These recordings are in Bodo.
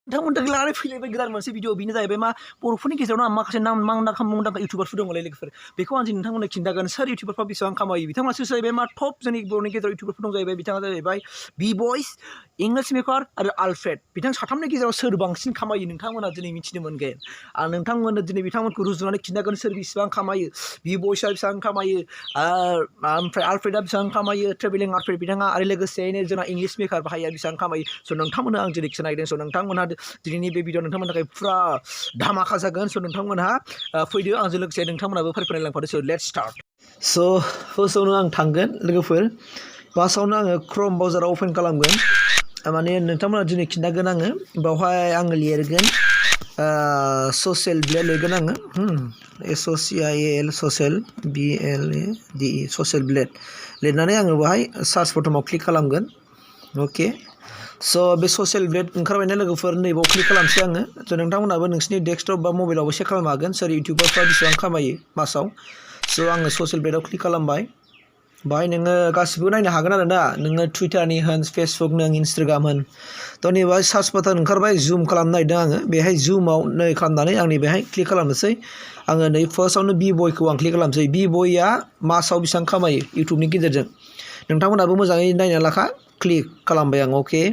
नोंथांमोन लानानै फैलायबाय गोदान मोनसे भिडिअ बेनो जाहैबाय मा बर'फोरनि गेजेरावनो आं माखासे मुंदांखा इउटुबारफोर दंलै लोगोफोर बेखौ आं नोंथांमोननो खिन्थागोन सोर इउटुबारफ्रा बेसेबां खामायो बिथांमोनासो जाहैबाय मा टप जोंनि बर'नि गेजेराव इउटुबारफोर दं जाहैबाय बिथाङा जाहैबाय बि बयस इंलिश मेकार आरो आलफ्रेड बिथां साथामनि गेजेराव सोर बांसिन खामायो नोंथांमोना दिनै मिथिनो मोनगोन आं नोंथांमोननो दिनै बिथांमोनखौ रुजुनानै खिन्थागोन सोर बेसेबां खामायो बि बयसआ बेसेबां खामायो ओमफ्राय आलफ्रेडआ बेसेबां खामायो ट्रेभेलिं आलफ्रेड बिथाङा आरो लोगोसेयैनो जोंना इंलिश मेकार बाहाया बेसेबां खामायो स' नोंथांमोननो आं दिनै खिन्थानायदों स' नोंथांमोनहा दिनैनि बे भिडिअ नोंथांमोननि थाखाय फुरा धामाका जागोन स' नोंथांमोनहा फैदो आंजों लोगोसे नोंथांमोनाबो फारि लांफादो स' लेट्स स्टार्ट स' फार्स्टआवनो आं थांगोन लोगोफोर फार्स्टआवनो आङो क्रम ब्राउजाराव अपेन खालामगोन माने नोंथांमोना दिनै खिन्थागोन आङो बावहाय आङो लिरगोन ससियेल ब्लेड लिरगोन आङो SOCIAL social BLADE social blade लिरनानै आङो बाहाय सार्च बटनाव क्लिक खालामगोन अके स' बे ससियेल ब्लेड ओंखारबायना लोगोफोर नैबाव क्लिक खालामसै आङो स' नोंथांमोनाबो नोंसिनि डेस्कटप बा मबाइलावबो सेक खालामनो हागोन सोर इउटुबारफ्रा बेसेबां खामायो मासाव स' आङो ससियेल ब्लेडआव क्लिक खालामबाय बाहाय नोङो गासिबो नायनो हागोन आरो ना नोङो टुइटारनि होन फेसबुक नों इन्सटाग्राम होन थ' नैबे सार्च बाटन ओंखारबाय जुम खालामनो नागिरदों आङो बेहाय जुमाव नै खालामनानै आं बेहाय क्लिक खालामनोसै आङो नै फार्स्टआवनो बि बयखौ आं क्लिक खालामसै बि बयआ मासाव बेसेबां खामायो इउटुबनि गेजेरजों नोंथांमोनाबो मोजाङै नायना लाखा क्लिक खालामबाय आं अके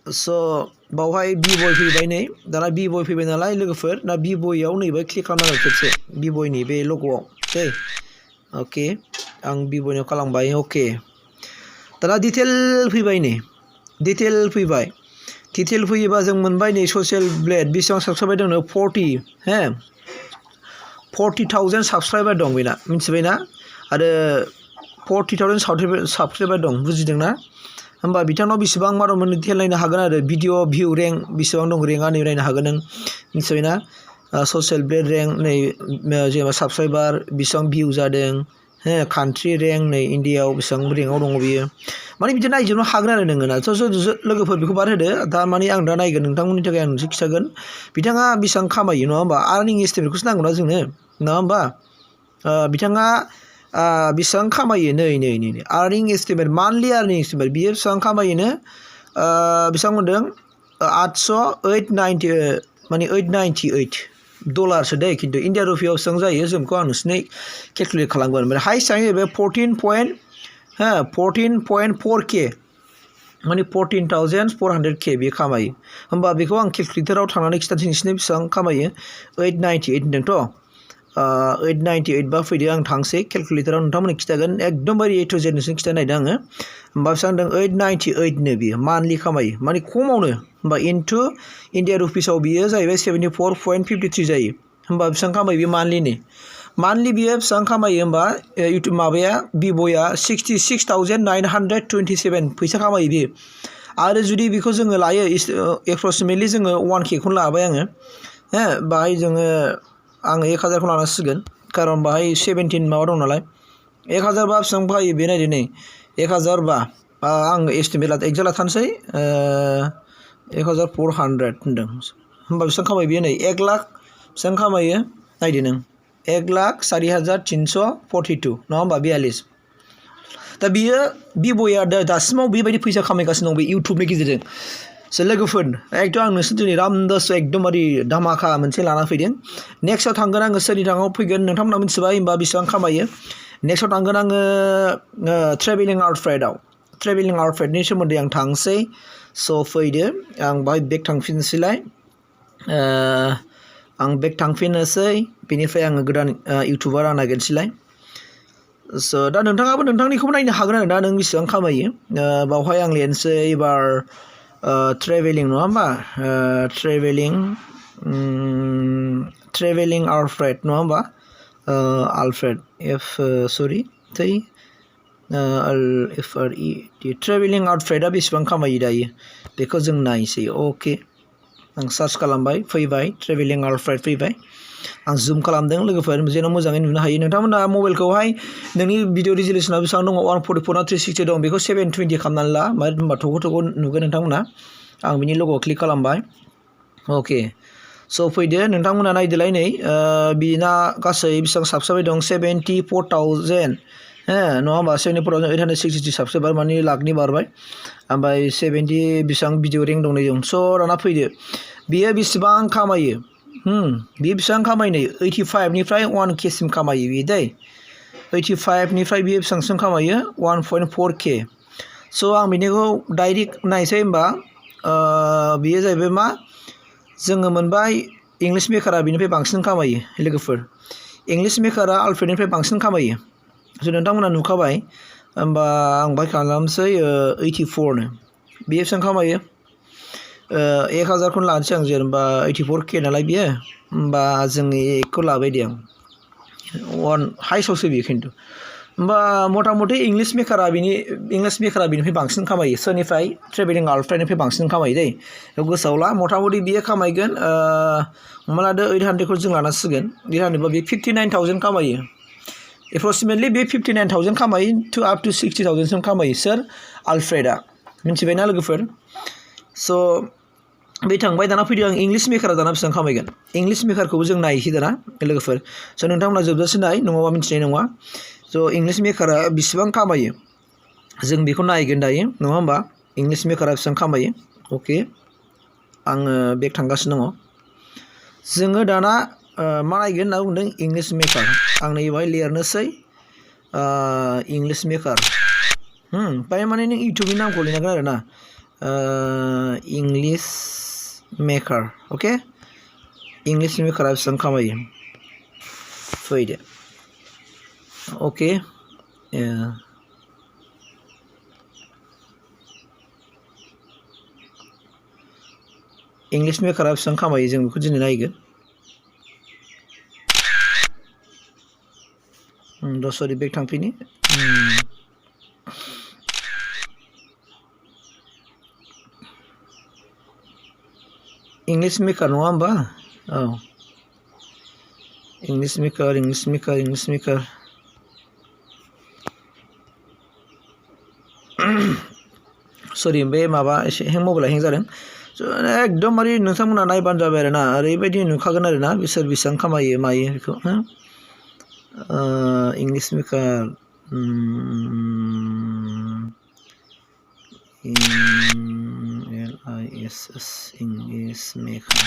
स' बावहाय बि बय फैबाय नै दाना बि बय फैबाय नालाय लोगोफोर दा बि बयआव नैबे क्लिक खालामनांगौ खेबसे बि बयनि बे लग'आव दै अके आं बि बयनियाव खालामबाय अके दाना डिटेल फैबाय नै डिटेल फैबाय डिटेल फैयोबा जों मोनबाय नै ससियेल ब्लेड बेसेबां साबसक्राइबार दंनो 40,000 साबसक्राइबार दं बेना मिथिबायना आरो 40,000 साबसक्राइबार दं बुजिदोंना होमबा बिथांनाव बेसेबां मा दंमोन डिटेल नायनो हागोन आरो भिडिअ भिउ रेंक बेसेबां दं रेंकआ नै नायनो हागोन नों मिथिबायना ससियेल ब्लेड रेंक नै जेनेबा साबसक्राइबार बेसेबां भिउ जादों कान्ट्रि रेंक नै इन्डियायाव बेसेबां रेंकआव दङ बियो माने बिदि नायजोबनो हागोन आरो नोङो ना लोगोफोर बेखौ बारहोदो दा माने आं दा नायगोन नोंथांमोननि थाखाय आं मोनसे खिथागोन बिथाङा बेसेबां खामायो नङा होमबा आर्निं एस्टिमेटखौसो नांगौना जोंनो नङा होमबा बिथाङा बेसेबां खामायो नै earning estimate monthly earning estimate बियो बेसेबां खामायोनो बेसेबां मोनदों 898 डलारसो दै खिन्थु इन्डिया रुपियाव बेसेबां जायो जों बेखौ आं नोंसिनो केलकुलेट खालामगोन ओमफ्राय हाइस्ट जाहैबाय 14.4K माने 14,400K बे खामायो होमबा बेखौ आं केलकुलेटराव थांनानै खिथानोसै नोंसिनो बेसेबां खामायो 898 होनदोंथ' 898 बा फैदो आं थांसै केलकुलेटराव नोंथांमोननो खिथागोन एकदमबारे A to Z नोंसिनो खिथानो नागिरदों आङो होमबा बेसेबां होनदों 898 नो बियो मान्थलि खामायो माने खमावनो होमबा इन्टु इन्डिया रुपिसाव बियो जाहैबाय 74.53 जायो होमबा बेसेबां खामायो बियो मान्थलि बियो बेसेबां खामायो होमबा इउटुब माबाया बि बयआ 66,927 फैसा खामायो बियो आरो जुदि बेखौ जोङो लायो एप्रक्सिमेटलि जोङो 1K खौनो लाबाय आङो बाहाय जोङो आङो 1,000 खौ लानांसिगोन खारन बाहाय 17 माबा दं नालाय 1,000 बा बेसेबां फैयो बे नायदो नै 1,000 बा आं एस्टिमेट एक्जाक्ट लाथारनोसै 1,400 होनदों होमबा बेसेबां खामायो बेयो नै 1 लाख बेसेबां खामायो नायदो नों 1,04,342 नङा होमबा 42 दा बियो बि बयआ दासिमाव बेबायदि फैसा खामायगासिनो दं बे इउटुबनि गेजेरजों लोगोफोर एकदम आं नोंसोर दिनै रामदास एकदमबारे धामाका मोनसे लाना फैदों नेक्स्टआव थांगोन आङो सोरनि थाङाव फैगोन नोंथांमोना मिथिबाय होमबा बेसेबां खामायो नेक्स्टआव थांगोन आङो ट्रेभेलिं आलफ्रेडनि सोमोन्दै आं थांसै स' फैदो आं बाहाय बेक थांफिननोसैलाय आं बेक थांफिननोसै बेनिफ्राय आङो गोदान इउटुबार आं नागिरनोसैलाय स' दा नोंथाङाबो नोंथांनिखौबो नायनो हागोन आरो दा नों बेसेबां खामायो बावहाय आं लिरनोसै एबार ट्रेभेलिं नङा होमबा ट्रेभेलिं आलफ्रेड नङा होमबा आलफ्रेड ट्रेभेलिं आलफ्रेडआ बेसेबां खामायो दायो बेखौ जों नायसै अके आं सार्च खालामबाय फैबाय ट्रेभेलिं आलफ्रेड फैबाय आं जुम खालामदों लोगोफोर जेन' मोजाङै नुनो हायो नोंथांमोना मबाइलखौहाय नोंनि भिडिअ रिजलिउसना बेसेबां दङ 144 ना 360 दं बेखौ 720 खालामनानै ला मानो होनबा थख' नुगोन नोंथांमोना आं बिनि लग'आव क्लिक खालामबाय अके स' फैदो नोंथांमोना नायदोलाय नै बिना गासै बेसेबां साबसक्राइबार दं 74,000 नङा होमबा 74,000 860 साबस्क्राइबार माने लाखनि बारबाय ओमफ्राय 70 बेसेबां भिडिअ रेंक दं नै जों स' दाना फैदो बियो बेसेबां खामायो बियो बेसेबां खामायो 85 निफ्राय 1K सिम खामायो बियो दै 85 निफ्राय बियो बेसेबांसिम खामायो 1.4K स' आं बिनिखौ डाइरेक्ट नायसै होमबा बियो जाहैबाय मा जोङो मोनबाय इंलिश मेकारआ बिनिफ्राय बांसिन खामायो लोगोफोर इंलिश मेकारआ आलफ्रेडनिफ्राय बांसिन खामायो स' नोंथांमोना नुखाबाय होमबा आं बाय खालामसै 84 नो बियो बेसेबां खामायो 1000 खौनो लानोसै आं जेनेबा 84K नालाय बियो होमबा जों एकखौ लाबाय दे आं हाइस्टआवसो बियो खिन्थु होमबा मथा मथि इंलिश मेकारआ बिनिफ्राय बांसिन खामायो सोरनिफ्राय ट्रेभेलिं आलफ्रेडनिफ्राय बांसिन खामायो दै बेखौ गोसोआव ला मथा मथि बियो खामायगोन हमना लादो 800खौ जों लानांसिगोन 800 बा बियो 59,000 खामायो एप्रक्सिमेटलि बे 59,000 खामायो टु आप टु 60,000 सिम खामायो सोर आलफ्रेडआ मिथिबायना लोगोफोर स' बे थांबाय दाना फैदो आं इंलिश मेकारआ दाना बेसेबां खामायगोन इंलिश मेकारखौबो जों नायसै दाना लोगोफोर स' नोंथांमोना जोबजासे नाय नङाबा मिथिनाय नङा स' इंलिश मेकारआ बेसेबां खामायो जों बेखौ नायगोन दायो नङा होमबा इंलिश मेकारआ बेसेबां खामायो अके आङो बेक थांगासिनो दङ जोङो दाना मा नायगोन होनना बुंदों इंलिश मेकार आं नै बेवहाय लिरनोसै इंलिश मेकार बाय माने नों इउटुबनि नामखौ लिरनांगोन आरो ना इंलिश मेकार अके इंलिश मेकारआ बेसेबां खामायो फैदो अके इंलिश मेकारआ बेसेबां खामायो जों बेखौ दिनै नायगोन सरि बेक थांफिनि इंलिश मेकार नङा होमबा औ इंलिश मेकार सरि बे माबा एसे मबाइला हें जादों एकदमबारे नोंथांमोना नायबानो जाबाय आरो ना ओरैबायदि नुखागोन आरो ना बिसोर बेसेबां खामायो मायो बेखौ इंलिश मेकार LISS इंलिश मेकार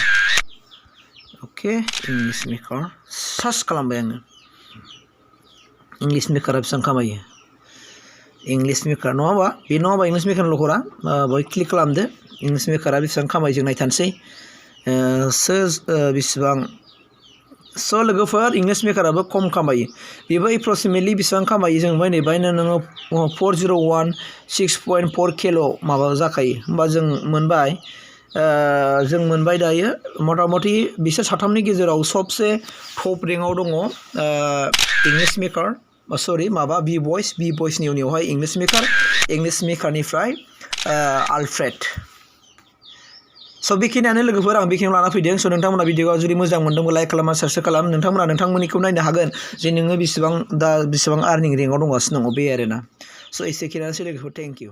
अके इंलिश मेकार सार्च खालामबाय आङो इंलिश मेकारआ बेसेबां खामायो इंलिश मेकार नङा होमबा बे नङा होमबा इंलिश मेकारनि लखरा बेवहाय क्लिक खालामदो इंलिश मेकारआ बेसेबां खामायो जों नायथानोसै बेसेबां स' लोगोफोर इंलिश मेकारआबो खम खामायो बेबो एप्रक्सिमेटलि बेसेबां खामायो जों नायबायनो नोङो 401.6.4Kल' माबा जाखायो होमबा जों मोनबाय दायो मथा मथि बिसोर साथामनि गेजेराव सबसे टप रेंकआव दङ इंलिश मेकार सरि माबा बि भइसनि उनावहाय इंलिश मेकारनिफ्राय आलफ्रेड स' बेखिनियानो लोगोफोर आं बेखिनियाव लाना फैदों स' नोंथांमोना भिडिअआ जुदि मोजां मोनदोंबा लाइक खालाम साबस्क्राइब खालाम नोंथांमोना नोंथांमोननिखौ नायनो हागोन जे नोङो बेसेबां आर्निं रेंकआव दंगासिनो दङ बे आरोना स' एसेखिनियानोसै लोगोफोर थेंक इउ